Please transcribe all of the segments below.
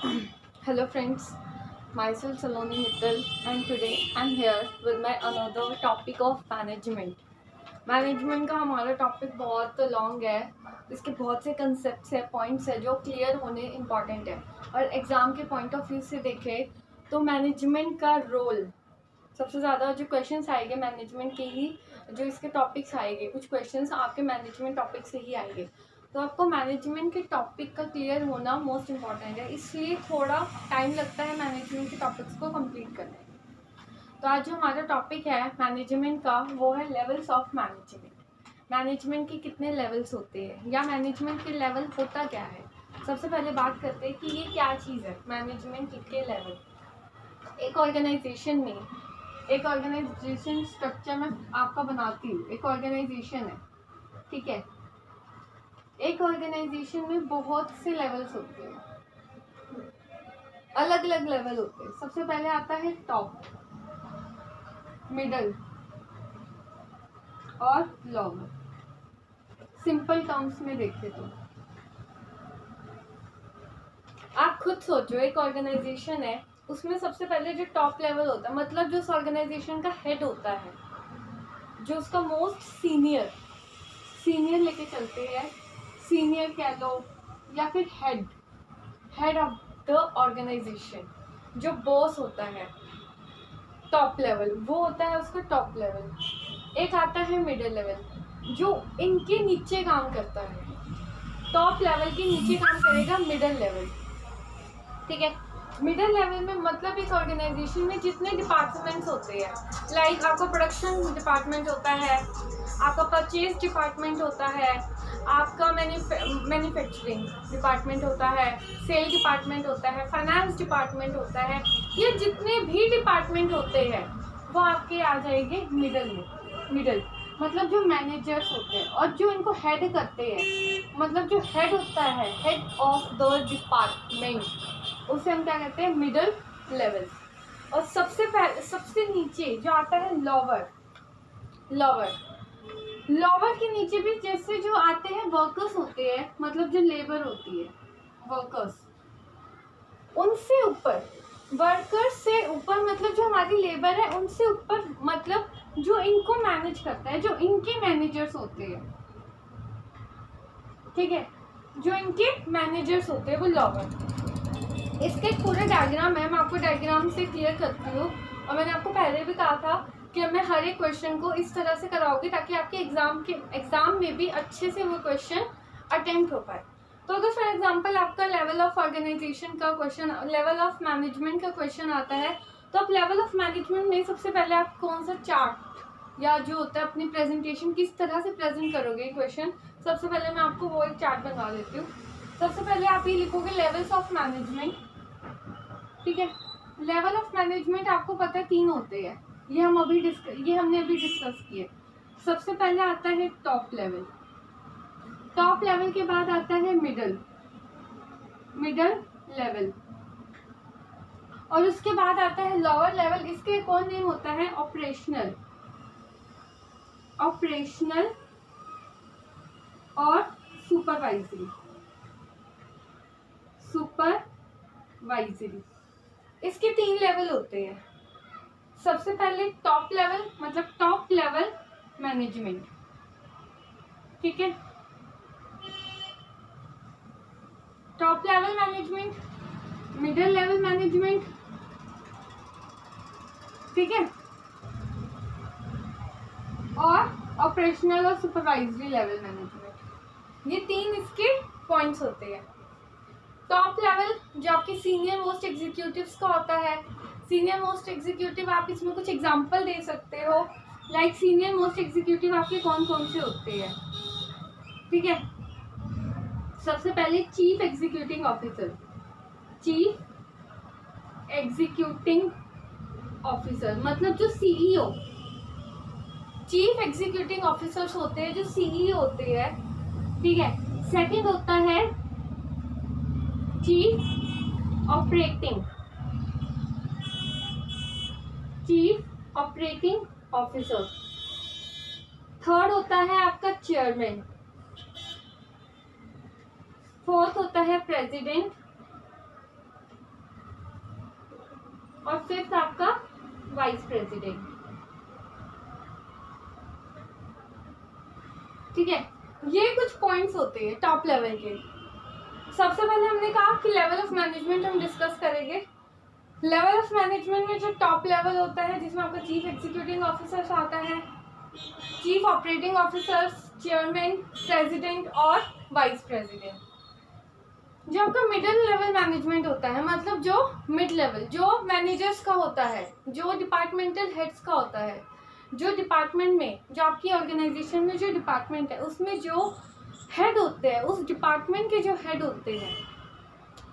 Hello friends, myself Saloni Mittal and today I'm here with my another topic of management. Management का हमारा topic बहुत long है, इसके बहुत से कंसेप्ट्स है, पॉइंट्स है जो क्लियर होने इम्पॉर्टेंट है। और एग्ज़ाम के पॉइंट ऑफ व्यू से देखें तो मैनेजमेंट का रोल सबसे ज़्यादा जो क्वेश्चंस आएंगे मैनेजमेंट के ही, जो इसके टॉपिक्स आएंगे, कुछ क्वेश्चंस आपके मैनेजमेंट टॉपिक से ही आएंगे। तो आपको मैनेजमेंट के टॉपिक का क्लियर होना मोस्ट इम्पॉर्टेंट है, इसलिए थोड़ा टाइम लगता है मैनेजमेंट के टॉपिक्स को कंप्लीट करने में। तो आज जो हमारा टॉपिक है मैनेजमेंट का वो है लेवल्स ऑफ मैनेजमेंट। मैनेजमेंट के कितने लेवल्स होते हैं या मैनेजमेंट के लेवल होता क्या है। सबसे पहले बात करते हैं कि ये क्या चीज़ है मैनेजमेंट के लेवल। एक ऑर्गेनाइजेशन स्ट्रक्चर में आपका बनाती हूँ, एक ऑर्गेनाइजेशन है, ठीक है। एक ऑर्गेनाइजेशन में बहुत से लेवल्स होते हैं, अलग अलग लेवल होते हैं। सबसे पहले आता है टॉप, मिडल और लोअर। सिंपल टर्म्स में देखें तो आप खुद सोचो, एक ऑर्गेनाइजेशन है, उसमें सबसे पहले जो टॉप लेवल होता है, मतलब जो उस ऑर्गेनाइजेशन का हेड होता है, जो उसका मोस्ट सीनियर लेके चलते हैं, सीनियर कह लो या फिर हेड ऑफ द ऑर्गेनाइजेशन, जो बॉस होता है, टॉप लेवल वो होता है उसका टॉप लेवल। एक आता है मिडिल लेवल, जो इनके नीचे काम करता है। टॉप लेवल के नीचे काम करेगा मिडिल लेवल, ठीक है। मिडिल लेवल में मतलब इस ऑर्गेनाइजेशन में जितने डिपार्टमेंट्स होते हैं, लाइक आपका प्रोडक्शन डिपार्टमेंट होता है, आपका परचेज डिपार्टमेंट होता है, आपका मैन्युफैक्चरिंग डिपार्टमेंट होता है, सेल डिपार्टमेंट होता है, फाइनेंस डिपार्टमेंट होता है, ये जितने भी डिपार्टमेंट होते हैं वो आपके आ जाएंगे मिडिल में। मिडिल मतलब जो मैनेजर्स होते हैं और जो इनको हेड करते हैं, मतलब जो हेड होता है, हेड ऑफ द डिपार्टमेंट, उसे हम क्या कहते हैं, मिडिल लेवल। और सबसे नीचे जो आता है लोअर के नीचे भी जैसे जो आते हैं वर्कर्स होते हैं, मतलब जो लेबर होती है, वर्कर्स, उनसे ऊपर, वर्कर्स से ऊपर मतलब जो हमारी लेबर है उनसे ऊपर, मतलब जो इनको मैनेज करता है, जो इनके मैनेजर्स होते हैं, ठीक है, जो इनके मैनेजर्स होते हैं वो लोअर। इसका एक पूरा डायग्राम है, मैं आपको डायग्राम से क्लियर करती हूँ। और मैंने आपको पहले भी कहा था कि मैं हर एक क्वेश्चन को इस तरह से कराऊंगी ताकि आपके एग्जाम में भी अच्छे से वो क्वेश्चन अटेम्प्ट हो पाए। तो अगर फॉर एग्जांपल आपका लेवल ऑफ ऑर्गेनाइजेशन का क्वेश्चन, लेवल ऑफ मैनेजमेंट का क्वेश्चन आता है, तो आप लेवल ऑफ मैनेजमेंट में सबसे पहले आप कौन सा चार्ट या जो होता है अपनी प्रेजेंटेशन किस तरह से प्रेजेंट करोगे क्वेश्चन, सबसे पहले मैं आपको वो एक चार्ट बनवा देती हूँ। सबसे पहले आप ये लिखोगे लेवल्स ऑफ मैनेजमेंट, ठीक है। लेवल ऑफ मैनेजमेंट आपको पता है 3 होते हैं, ये हमने अभी डिस्कस किए। सबसे पहले आता है टॉप लेवल, टॉप लेवल के बाद आता है मिडिल लेवल, और उसके बाद आता है लोअर लेवल। इसके एक और नेम होता है ऑपरेशनल और सुपरवाइजरी। इसके 3 लेवल होते हैं। सबसे पहले टॉप लेवल मतलब टॉप लेवल मैनेजमेंट, ठीक है, top level management, middle level management, ठीक है, और ऑपरेशनल और सुपरवाइजरी लेवल मैनेजमेंट। ये 3 इसके पॉइंट्स होते हैं। टॉप लेवल जो आपके सीनियर मोस्ट एग्जीक्यूटिव्स का होता है, सीनियर मोस्ट एग्जीक्यूटिव आप इसमें कुछ एग्जांपल दे सकते हो, लाइक सीनियर मोस्ट एग्जीक्यूटिव आपके कौन कौन से होते हैं, ठीक है। सबसे पहले चीफ एग्जीक्यूटिंग ऑफिसर मतलब जो सीईओ, चीफ एग्जीक्यूटिंग ऑफिसर्स होते हैं जो सीईओ होते हैं, ठीक है। सेकंड होता है चीफ ऑपरेटिंग ऑफिसर। थर्ड होता है आपका चेयरमैन। फोर्थ होता है प्रेसिडेंट फिफ्थ आपका वाइस प्रेसिडेंट। ठीक है, ये कुछ पॉइंट्स होते हैं टॉप लेवल के। सबसे पहले हमने कहा कि लेवल ऑफ मैनेजमेंट हम डिस्कस करेंगे। लेवल ऑफ मैनेजमेंट में जो टॉप लेवल होता है जिसमें आपका चीफ एग्जीक्यूटिव ऑफिसर्स आता है, chief operating officers, chairman, president और वाइस प्रेसिडेंट। जो आपका मिडिल लेवल मैनेजमेंट होता है, मतलब जो मिड लेवल जो मैनेजर्स का होता है, जो डिपार्टमेंटल हेड्स का होता है, जो डिपार्टमेंट में, जो आपकी ऑर्गेनाइजेशन में जो डिपार्टमेंट है उसमें जो हेड होते हैं, उस डिपार्टमेंट के जो हेड होते हैं,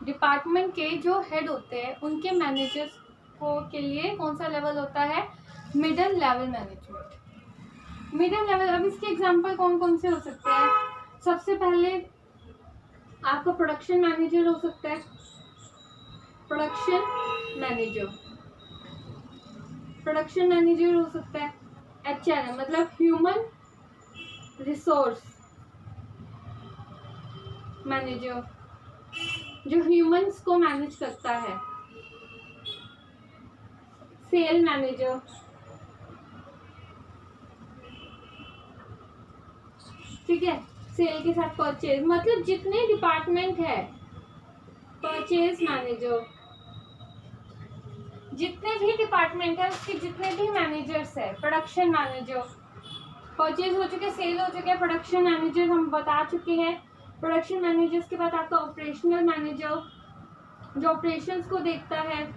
डिपार्टमेंट के जो हेड होते हैं उनके मैनेजर्स को के लिए कौन सा लेवल होता है? Middle level management. Middle level, अब इसके एग्जांपल कौन कौन से हो सकते हैं? सबसे पहले आपका प्रोडक्शन मैनेजर हो सकता है। प्रोडक्शन मैनेजर हो सकता है। HRM मतलब ह्यूमन रिसोर्स मैनेजर, जो ह्यूमंस को मैनेज करता है। सेल मैनेजर, ठीक है, सेल के साथ परचेज, मतलब जितने डिपार्टमेंट है, परचेज मैनेजर, जितने भी डिपार्टमेंट है उसके जितने भी मैनेजर्स है। प्रोडक्शन मैनेजर, परचेज हो चुके, सेल हो चुके, प्रोडक्शन मैनेजर हम बता चुके हैं। प्रोडक्शन मैनेजर्स के बाद आपका ऑपरेशनल मैनेजर, जो ऑपरेशंस को देखता है,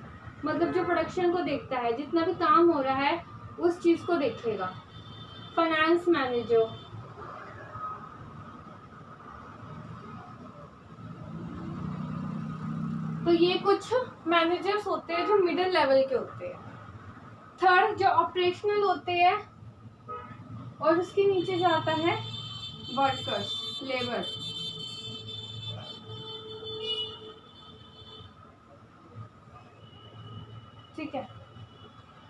मतलब जो प्रोडक्शन को देखता है, जितना भी काम हो रहा है उस चीज़ को देखेगा। फाइनेंस मैनेजर, तो ये कुछ मैनेजर्स होते हैं जो मिडिल लेवल के होते हैं। थर्ड जो ऑपरेशनल होते हैं, और उसके नीचे जो आता है वर्कर्स, लेबर। ठीक है,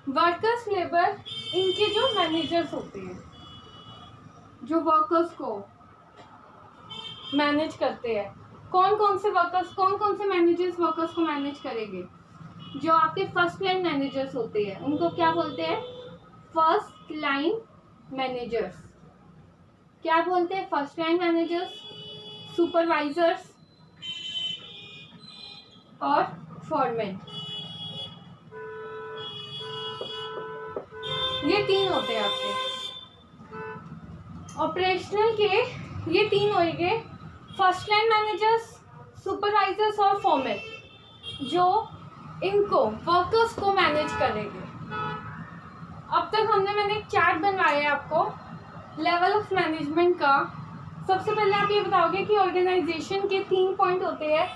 वर्कर्स, लेबर, इनके जो मैनेजर्स होते हैं, जो वर्कर्स को मैनेज करते हैं। कौन कौन से वर्कर्स, कौन कौन से मैनेजर्स वर्कर्स को मैनेज करेंगे? जो आपके फर्स्ट लाइन मैनेजर्स होते हैं उनको क्या बोलते हैं? First line managers. क्या बोलते हैं? फर्स्ट लाइन मैनेजर्स, सुपरवाइजर्स और फॉरमैन। ये तीन होते हैं आपके ऑपरेशनल के। ये तीन होंगे, फर्स्ट लाइन मैनेजर्स, सुपरवाइजर्स और फॉरमैन, जो इनको वर्कर्स को मैनेज करेंगे। अब तक मैंने एक चार्ट बनवाया है आपको लेवल ऑफ मैनेजमेंट का। सबसे पहले आप ये बताओगे कि ऑर्गेनाइजेशन के 3 पॉइंट होते हैं।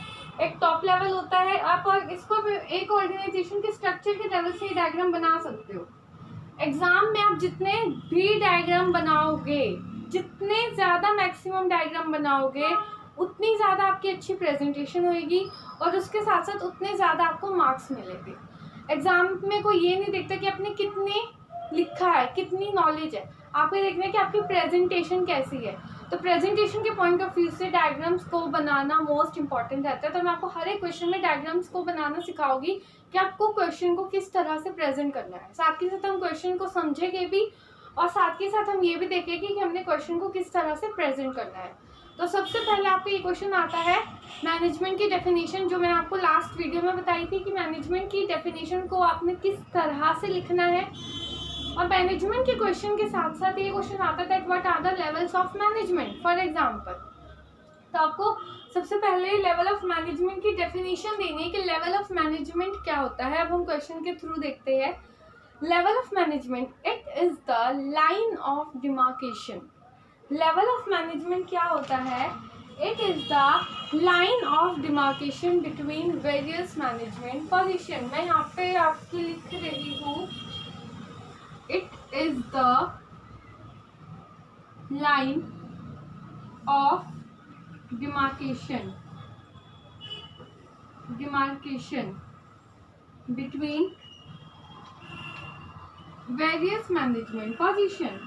एक टॉप लेवल होता है, आप इसको एक ऑर्गेनाइजेशन के स्ट्रक्चर के लेवल से डायग्राम बना सकते हो। एग्जाम में आप जितने भी डायग्राम बनाओगे, जितने ज़्यादा मैक्सिमम डायग्राम बनाओगे, उतनी ज़्यादा आपकी अच्छी प्रेजेंटेशन होएगी और उसके साथ साथ उतने ज़्यादा आपको मार्क्स मिलेंगे। एग्जाम में कोई ये नहीं देखता कि आपने कितने लिखा है, कितनी नॉलेज है, आपको देखना है कि आपकी प्रेजेंटेशन कैसी है। तो प्रेजेंटेशन के पॉइंट ऑफ व्यू से डायग्राम्स को बनाना मोस्ट इंपॉर्टेंट रहता है। तो मैं आपको हर एक क्वेश्चन में डायग्राम्स को बनाना सिखाऊंगी कि आपको क्वेश्चन को किस तरह से प्रेजेंट करना है। साथ के साथ हम क्वेश्चन को समझेंगे भी और साथ के साथ हम ये भी देखेंगे कि हमने क्वेश्चन को किस तरह से प्रेजेंट करना है। तो सबसे पहले आपको ये क्वेश्चन आता है मैनेजमेंट की डेफिनेशन, जो मैंने आपको लास्ट वीडियो में बताई थी कि मैनेजमेंट की डेफिनेशन को आपने किस तरह से लिखना है। और मैनेजमेंट के क्वेश्चन के साथ साथ ये क्वेश्चन आता था what are the levels of management for example. तो आपको सबसे पहले लेवल ऑफ मैनेजमेंट की डेफिनेशन देनी है कि लेवल ऑफ मैनेजमेंट क्या होता है। अब हम क्वेश्चन के थ्रू देखते हैं। Level of management, it is the line of demarcation. Level of management क्या होता है? It is the line of demarcation between various management position. मैं यहाँ पे आपके लिख रही हूँ, it is the line of demarcation between various management position.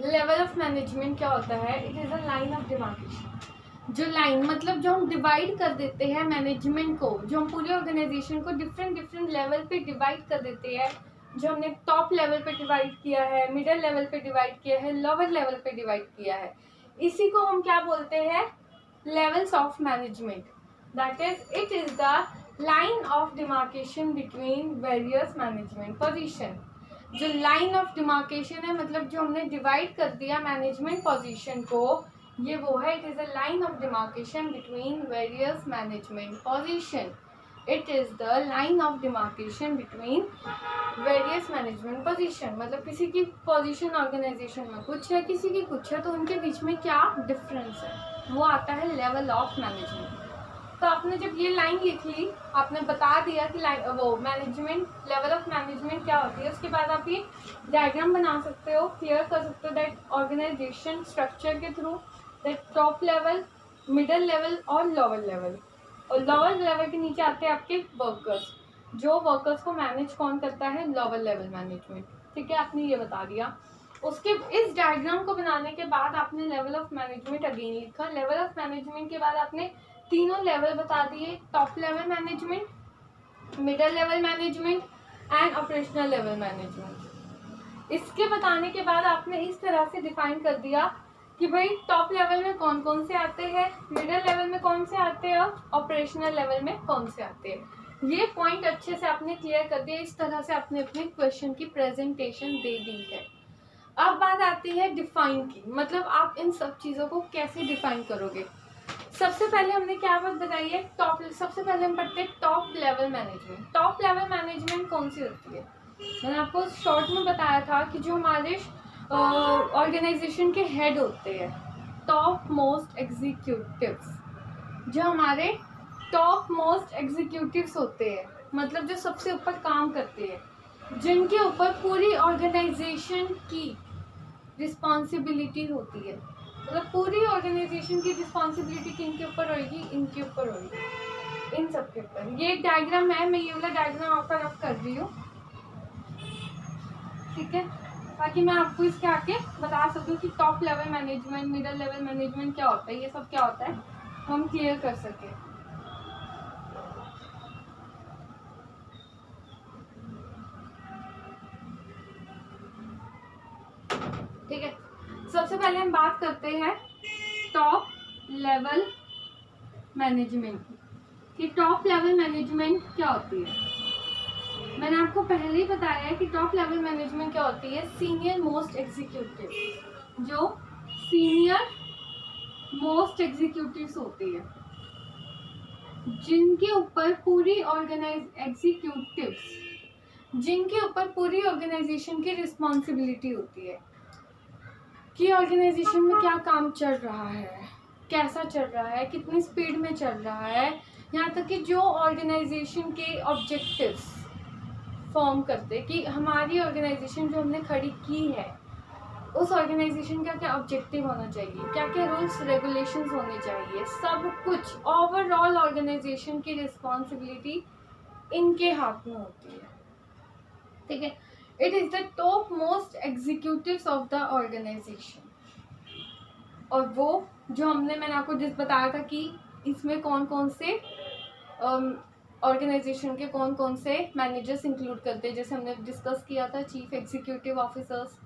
Level of management क्या होता है? It is a line of demarcation. जो लाइन मतलब जो हम डिवाइड कर देते हैं मैनेजमेंट को, जो हम पूरे ऑर्गेनाइजेशन को डिफरेंट डिफरेंट लेवल पे डिवाइड कर देते हैं, जो हमने टॉप लेवल पे डिवाइड किया है, मिडिल लेवल पे डिवाइड किया है, लोअर लेवल पे डिवाइड किया है, इसी को हम क्या बोलते हैं? Levels of management. That is it is the line of demarcation between various management position. जो लाइन ऑफ डिमार्केशन है मतलब जो हमने डिवाइड कर दिया मैनेजमेंट पोजीशन को, ये वो है, it is a line of demarcation between various management position. It is the line of demarcation between various management position. मतलब किसी की पोजीशन ऑर्गेनाइजेशन में कुछ है, किसी की कुछ है, तो उनके बीच में क्या डिफरेंस है, वो आता है लेवल ऑफ मैनेजमेंट। तो आपने जब ये लाइन लिख ली, आपने बता दिया कि वो मैनेजमेंट, लेवल ऑफ मैनेजमेंट क्या होती है, उसके बाद आप ये डायग्राम बना सकते हो, क्लियर कर सकते हो दैट ऑर्गेनाइजेशन स्ट्रक्चर के through, that top level, middle level और लोअर लेवल। और लोअर लेवल के नीचे आते हैं आपके वर्कर्स। जो वर्कर्स को मैनेज कौन करता है? Lower level management. ठीक है, आपने ये बता दिया। उसके इस डायग्राम को बनाने के बाद आपने लेवल ऑफ मैनेजमेंट अगेन लिखा। लेवल ऑफ मैनेजमेंट के बाद आपने तीनों लेवल बता दिए, top level management, middle level management and operational level management. इसके बताने के बाद आपने इस तरह से डिफाइन कर दिया कि भाई टॉप लेवल में कौन कौन से आते हैं, मिडिल लेवल में कौन से आते हैं और ऑपरेशनल लेवल में कौन से आते हैं। ये पॉइंट अच्छे से आपने क्लियर कर दिया। इस तरह से आपने अपने क्वेश्चन की प्रेजेंटेशन दे दी है। अब बात आती है डिफाइन की, मतलब आप इन सब चीज़ों को कैसे डिफाइन करोगे। सबसे पहले हमने क्या बात बताई है? सबसे पहले हम पढ़ते हैं top level management. Top level management कौन सी होती है? मैंने आपको शॉर्ट में बताया था कि जो हमारे ऑर्गेनाइजेशन के हेड होते हैं, टॉप मोस्ट एग्जीक्यूटिव्स, जो हमारे टॉप मोस्ट एग्जीक्यूटिव्स होते हैं, मतलब जो सबसे ऊपर काम करते हैं, जिनके ऊपर पूरी ऑर्गेनाइजेशन की रिस्पॉन्सिबिलिटी होती है। मतलब पूरी ऑर्गेनाइजेशन की रिस्पॉन्सिबिलिटी किनके ऊपर होगी? इनके ऊपर होगी, इन सब के ऊपर। ये एक डायग्राम है, मैं ये वाला डायग्राम आपका रफ कर रही हूँ, ठीक है, ताकि मैं आपको इसके आके बता सकूँ कि top level management, middle level management क्या होता है, ये सब क्या होता है, हम क्लियर कर सकें। ठीक है, सबसे पहले हम बात करते हैं टॉप लेवल मैनेजमेंट की। टॉप लेवल मैनेजमेंट क्या होती है? मैंने आपको पहले ही बताया है कि टॉप लेवल मैनेजमेंट क्या होती है। सीनियर मोस्ट एग्जीक्यूटिव, जो सीनियर मोस्ट एग्जीक्यूटिव्स होती है, जिनके ऊपर पूरी जिनके ऊपर पूरी ऑर्गेनाइजेशन की रिस्पॉन्सिबिलिटी होती है कि ऑर्गेनाइजेशन में क्या काम चल रहा है, कैसा चल रहा है, कितनी स्पीड में चल रहा है, यहाँ तक कि जो ऑर्गेनाइजेशन के ऑब्जेक्टिव्स फॉर्म करते कि हमारी ऑर्गेनाइजेशन जो हमने खड़ी की है, उस ऑर्गेनाइजेशन का क्या ऑब्जेक्टिव होना चाहिए, क्या क्या रूल्स रेगुलेशंस होने चाहिए, सब कुछ ओवरऑल ऑर्गेनाइजेशन की रिस्पॉन्सिबिलिटी इनके हाथ में होती है। ठीक है, it is the topmost executives of the organisation. और वो जो मैंने आपको जिस बताया था कि इसमें कौन कौन से ऑर्गेनाइजेशन के कौन कौन से मैनेजर्स इंक्लूड करते हैं, जैसे हमने डिस्कस किया था, chief executive officers,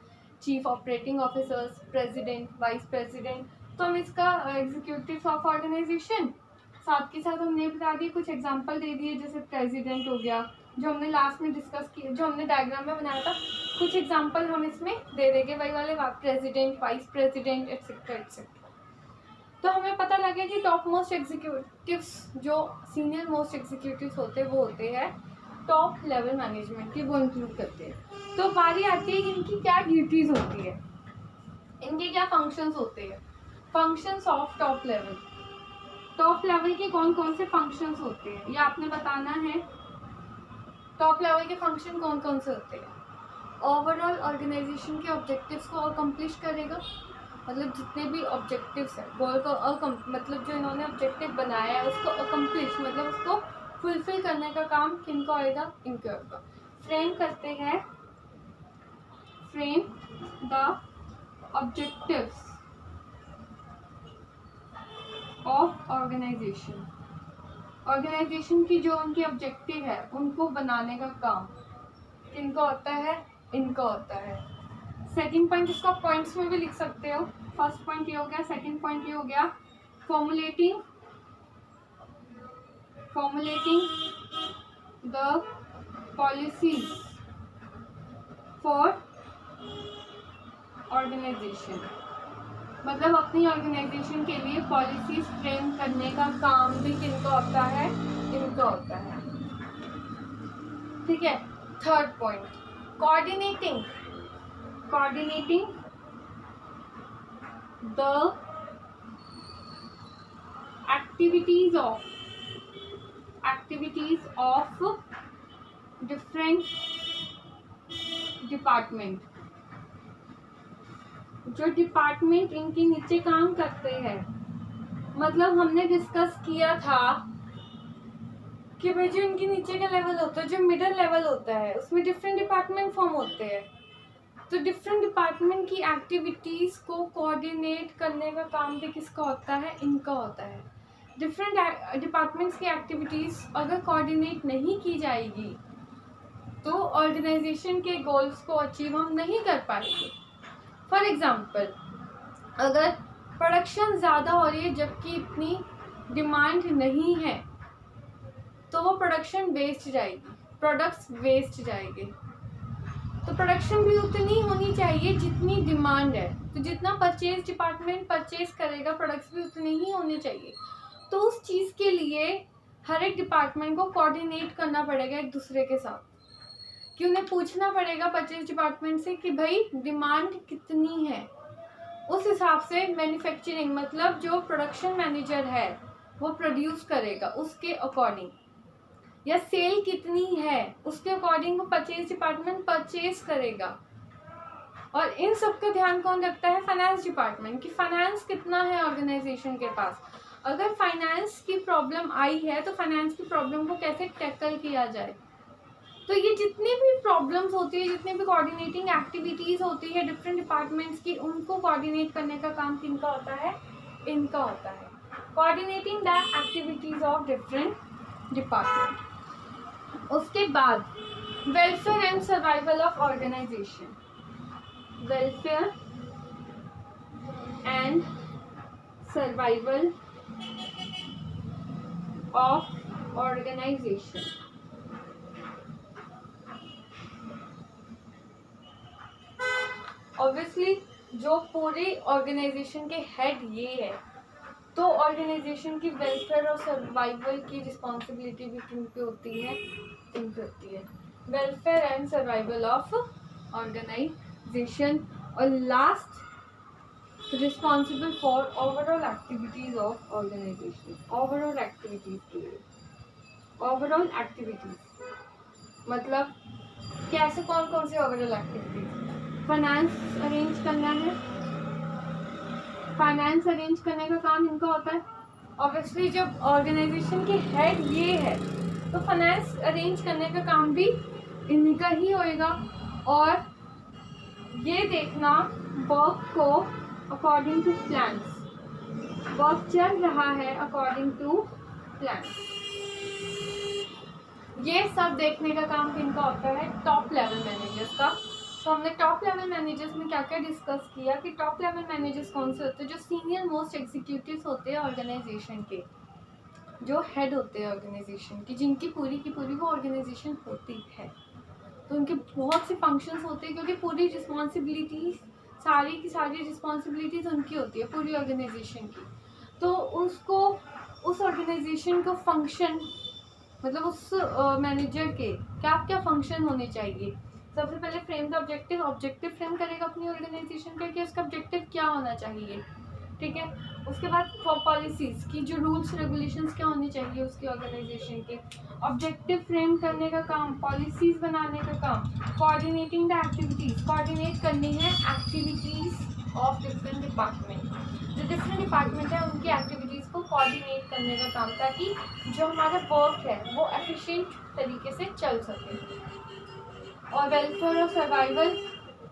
chief operating officers, president, vice president. तो हम इसका एग्जीक्यूटिव ऑफ ऑर्गेनाइजेशन साथ के साथ हमने बता दिए, कुछ एग्जांपल दे दिए, जैसे प्रेसिडेंट हो गया, जो हमने लास्ट में डिस्कस किया, जो हमने डायग्राम में बनाया था, कुछ एग्जांपल हम इसमें दे देंगे वही वाले, president, vice president, etcetera etcetera. तो हमें पता लगे कि टॉप मोस्ट एग्जीक्यूटिव्स, जो सीनियर मोस्ट एग्जीक्यूटिव्स होते हैं, वो होते हैं टॉप लेवल मैनेजमेंट की, वो इंक्लूड करते हैं। तो बारी आती है इनकी क्या ड्यूटीज होती है, इनके क्या फंक्शंस होते हैं। Functions of top level, top level के कौन कौन से फंक्शंस होते हैं ये आपने बताना है। टॉप लेवल के फंक्शन कौन कौन से होते हैं? ओवरऑल ऑर्गेनाइजेशन के ऑब्जेक्टिव्स को अकम्प्लिश करेगा, मतलब जितने भी ऑब्जेक्टिव्स हैं गोल को मतलब जो इन्होंने ऑब्जेक्टिव बनाया है उसको अकम्प्लिश, मतलब उसको फुलफिल करने का काम किनको आएगा? इनके होगा। फ्रेम करते हैं, frame the objectives of organisation, organisation की जो उनकी ऑब्जेक्टिव है उनको बनाने का काम किनका होता है, इनका होता है। सेकंड पॉइंट, इसको आप पॉइंट्स में भी लिख सकते हो। फर्स्ट पॉइंट ये हो गया, सेकंड पॉइंट ये हो गया formulating the policies for organisation, मतलब अपनी ऑर्गेनाइजेशन के लिए पॉलिसीज फ्रेम करने का काम भी किनका होता है, इनका होता है। ठीक है। Third point, coordinating the activities of different department, जो डिपार्टमेंट इनके नीचे काम करते हैं। मतलब हमने डिस्कस किया था कि भाई जो इनके नीचे का लेवल होता है, जो मिडिल लेवल होता है, उसमें डिफरेंट डिपार्टमेंट फॉर्म होते हैं। तो डिफरेंट डिपार्टमेंट की एक्टिविटीज को कोऑर्डिनेट करने का काम भी किसका होता है, इनका होता है। डिफरेंट डिपार्टमेंट्स की एक्टिविटीज अगर कोऑर्डिनेट नहीं की जाएगी तो ऑर्गेनाइजेशन के गोल्स को अचीव हम नहीं कर पाएंगे। फॉर एग्जाम्पल, अगर प्रोडक्शन ज़्यादा हो रही है जबकि इतनी डिमांड नहीं है तो वो प्रोडक्शन वेस्ट जाएगी, प्रोडक्ट्स वेस्ट जाएंगे। तो प्रोडक्शन भी उतनी होनी चाहिए जितनी डिमांड है, तो जितना परचेज डिपार्टमेंट परचेज करेगा प्रोडक्ट्स भी उतने ही होने चाहिए। तो उस चीज़ के लिए हर एक डिपार्टमेंट को कोऑर्डिनेट करना पड़ेगा एक दूसरे के साथ, कि उन्हें पूछना पड़ेगा परचेज डिपार्टमेंट से कि भाई डिमांड कितनी है, उस हिसाब से मैन्युफैक्चरिंग मतलब जो प्रोडक्शन मैनेजर है वो प्रोड्यूस करेगा उसके अकॉर्डिंग, या सेल कितनी है उसके अकॉर्डिंग वो परचेज डिपार्टमेंट परचेज करेगा। और इन सब का ध्यान कौन रखता है, फाइनेंस डिपार्टमेंट, कि फाइनेंस कितना है ऑर्गेनाइजेशन के पास। अगर फाइनेंस की प्रॉब्लम आई है तो फाइनेंस की प्रॉब्लम को कैसे टैकल किया जाए। तो ये जितनी भी प्रॉब्लम्स होती है, जितनी भी कोऑर्डिनेटिंग एक्टिविटीज़ होती है डिफरेंट डिपार्टमेंट्स की, उनको कोऑर्डिनेट करने का काम किनका होता है, इनका होता है। Coordinating the activities of different department. उसके बाद welfare and survival of organisation, welfare and survival of organisation. Obviously जो पूरे ऑर्गेनाइजेशन के हेड ये है, तो ऑर्गेनाइजेशन की वेलफेयर और सर्वाइवल की रिस्पॉन्सिबिलिटी भी किन पे होती है, इन पे होती है। Welfare and survival of organization. और last, responsible for overall activities of organization. Overall activities के लिए, ओवरऑल एक्टिविटीज मतलब कैसे, कौन कौन सी ओवरऑल एक्टिविटीज। फाइनेंस अरेंज करना है, फाइनेंस अरेंज करने का काम इनका होता है। ऑब्वियसली जब ऑर्गेनाइजेशन के हेड ये है तो फाइनेंस अरेंज करने का काम भी इन्हीं का ही होएगा। और ये देखना वर्क को अकॉर्डिंग टू प्लान्स, वर्क चल रहा है अकॉर्डिंग टू प्लान्स, ये सब देखने का काम किनका होता है, टॉप लेवल मैनेजर्स का। तो हमने टॉप लेवल मैनेजर्स में क्या क्या डिस्कस किया कि टॉप लेवल मैनेजर्स कौन से होते हैं, जो सीनियर मोस्ट एग्जीक्यूटिव्स होते हैं ऑर्गेनाइजेशन के, जो हेड होते हैं ऑर्गेनाइजेशन की, जिनकी पूरी की पूरी वो ऑर्गेनाइजेशन होती है। तो उनके बहुत से फंक्शंस होते हैं, क्योंकि पूरी रिस्पॉन्सिबिलिटीज, सारी की सारी रिस्पॉन्सिबिलिटीज उनकी होती है पूरी ऑर्गेनाइजेशन की। तो उसको, उस ऑर्गेनाइजेशन को फंक्शन मतलब उस मैनेजर के क्या क्या फंक्शन होने चाहिए। सबसे पहले frame the objective, objective frame करेगा अपनी ऑर्गेनाइजेशन का कि उसका ऑब्जेक्टिव क्या होना चाहिए, ठीक है। उसके बाद पॉलिसीज़ की जो रूल्स रेगुलेशंस क्या होनी चाहिए उसकी ऑर्गेनाइजेशन के, ऑब्जेक्टिव फ्रेम करने का काम, पॉलिसीज़ बनाने का काम, कोऑर्डिनेटिंग द एक्टिविटीज़, कोऑर्डिनेट करनी है एक्टिविटीज़ ऑफ डिफरेंट डिपार्टमेंट, जो डिफरेंट डिपार्टमेंट है उनकी एक्टिविटीज़ को कोऑर्डिनेट करने का काम, ताकि जो हमारा वर्क है वो एफिशिएंट तरीके से चल सके। और वेलफेयर और सर्वाइवल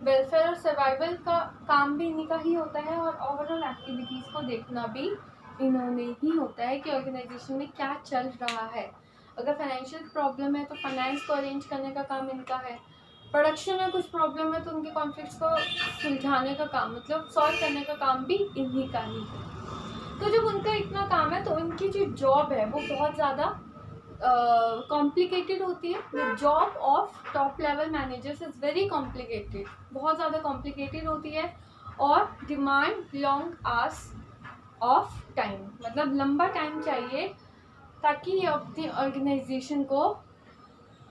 वेलफेयर और सर्वाइवल का काम भी इन्हीं का ही होता है, और ओवरऑल एक्टिविटीज़ को देखना भी इन्होंने ही होता है कि ऑर्गेनाइजेशन में क्या चल रहा है। अगर फाइनेंशियल प्रॉब्लम है तो फाइनेंस को अरेंज करने का काम इनका है। प्रोडक्शन में कुछ प्रॉब्लम है तो उनके कॉन्फ्लिक्ट्स को सुलझाने का काम, मतलब सॉल्व करने का काम भी इन्हीं का ही है। तो जब उनका इतना काम है तो उनकी जो जॉब है वो बहुत ज़्यादा कॉम्प्लिकेटेड होती है। The job of top level managers is very complicated, बहुत ज़्यादा कॉम्प्लिकेटेड होती है, और demand long hours of time, मतलब लंबा टाइम चाहिए ताकि ये अपनी ऑर्गेनाइजेशन को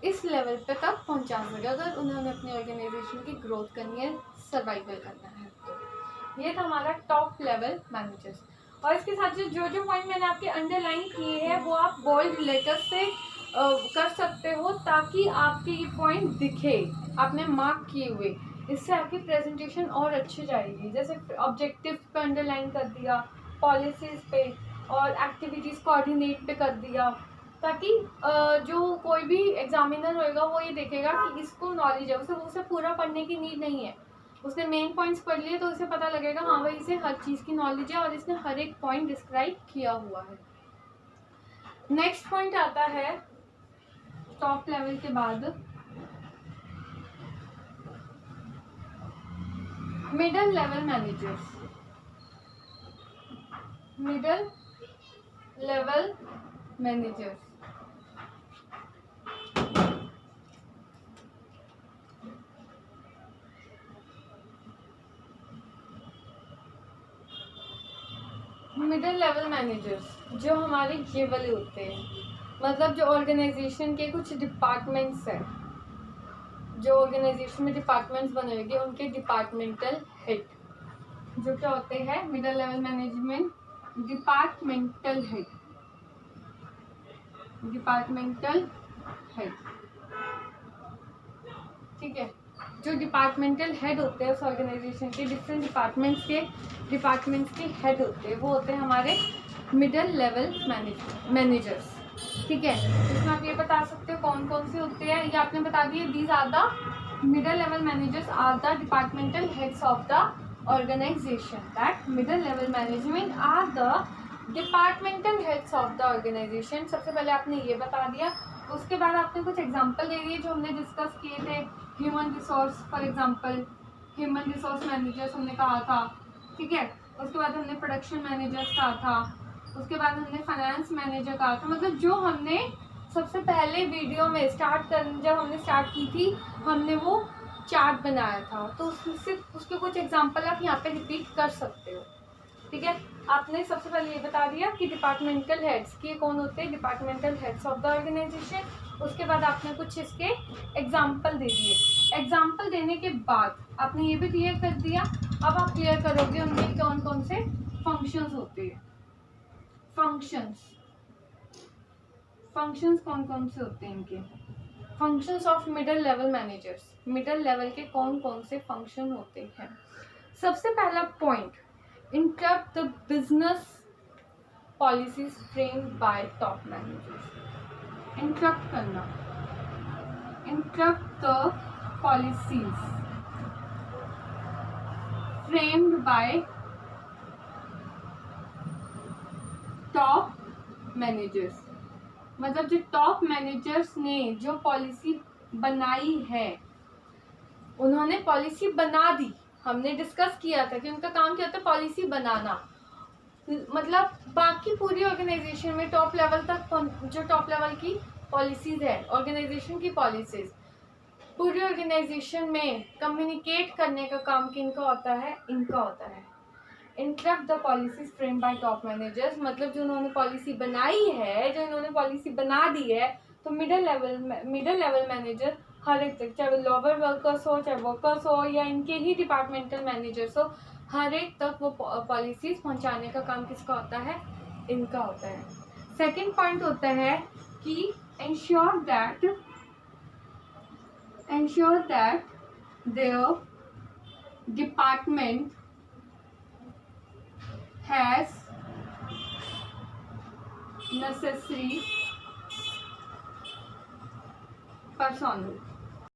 इस लेवल पे तक पहुंचा सके, अगर उन्होंने अपनी ऑर्गेनाइजेशन की ग्रोथ करनी है, सर्वाइवल करना है। तो ये था हमारा टॉप लेवल मैनेजर्स। और इसके साथ जो जो पॉइंट मैंने आपके अंडरलाइन किए हैं वो आप बोल्ड लेटर्स से कर सकते हो, ताकि आपके ये पॉइंट दिखे आपने मार्क किए हुए। इससे आपकी प्रेजेंटेशन और अच्छी जाएगी। जैसे ऑब्जेक्टिव पे अंडरलाइन कर दिया, पॉलिसीज पे और एक्टिविटीज़ कोऑर्डिनेट पे कर दिया, ताकि जो कोई भी एग्जामिनर होएगा वो ये देखेगा कि इसको नॉलेज है, उसे पूरा पढ़ने की नीड नहीं है, उसने मेन पॉइंट्स पढ़ लिए तो उसे पता लगेगा हाँ भाई इसे हर चीज़ की नॉलेज है और इसने हर एक पॉइंट डिस्क्राइब किया हुआ है। नेक्स्ट पॉइंट आता है टॉप लेवल के बाद middle level managers. Middle level managers middle level managers जो हमारे ये वाले होते हैं, मतलब जो ऑर्गेनाइजेशन के कुछ डिपार्टमेंट्स हैं, जो ऑर्गेनाइजेशन में डिपार्टमेंट्स बने हुए उनके डिपार्टमेंटल हेड, जो क्या होते हैं middle level management departmental head. Departmental head, ठीक है। जो डिपार्टमेंटल हेड होते हैं उस ऑर्गेनाइजेशन के डिफरेंट डिपार्टमेंट्स के हेड होते हैं, वो होते हैं हमारे मिडल लेवल मैनेजर्स, ठीक है। इसमें आप ये बता सकते हो कौन कौन से होते हैं, ये आपने बता दिए। These are the middle level managers are the departmental heads of the organisation. That middle level management are the departmental heads of the organisation. सबसे पहले आपने ये बता दिया, उसके बाद आपने कुछ एग्जाम्पल दे दिए जो हमने डिस्कस किए थे। Human resource, for example human resource managers हमने कहा था, ठीक है। उसके बाद हमने प्रोडक्शन मैनेजर्स कहा था, उसके बाद हमने फाइनेंस मैनेजर कहा था। मतलब जो हमने सबसे पहले वीडियो में जब हमने स्टार्ट की थी हमने वो चार्ट बनाया था, तो उसके कुछ एग्जाम्पल आप यहाँ पे रिपीट कर सकते हो, ठीक है। आपने सबसे पहले ये बता दिया कि डिपार्टमेंटल हेड्स की कौन होते हैं, departmental heads of the organisation. उसके बाद आपने कुछ इसके एग्जाम्पल दे दिए। एग्जाम्पल देने के बाद आपने ये भी क्लियर कर दिया। अब आप क्लियर करोगे उनके कौन कौन से फंक्शंस होते हैं। फंक्शंस कौन कौन से होते हैं इनके। Functions of middle level managers, middle level के कौन कौन से फंक्शन होते हैं। सबसे पहला point, interrupt the business policies framed by top managers। interrupt करना, interrupt the policies framed by top managers। मतलब जो टॉप मैनेजर्स ने जो पॉलिसी बनाई है, उन्होंने पॉलिसी बना दी। हमने डिस्कस किया था कि उनका काम क्या होता है, पॉलिसी बनाना। मतलब बाकी पूरी ऑर्गेनाइजेशन में टॉप लेवल तक जो टॉप लेवल की पॉलिसीज है, ऑर्गेनाइजेशन की पॉलिसीज पूरी ऑर्गेनाइजेशन में कम्युनिकेट करने का काम किनका होता है, इनका होता है। Interrupt the policies framed bye top managers, मतलब जो उन्होंने पॉलिसी बनाई है, जो इन्होंने पॉलिसी बना दी है, तो मिडल लेवल मैनेजर हर एक तक, चाहे वो लोअर वर्कर्स हो, चाहे वर्कर्स हो, या इनके ही डिपार्टमेंटल मैनेजर्स हो, हर एक तक वो पॉलिसीज पहुंचाने का काम किसका होता है, इनका होता है। सेकंड पॉइंट होता है कि ensure that their department has necessary personnel।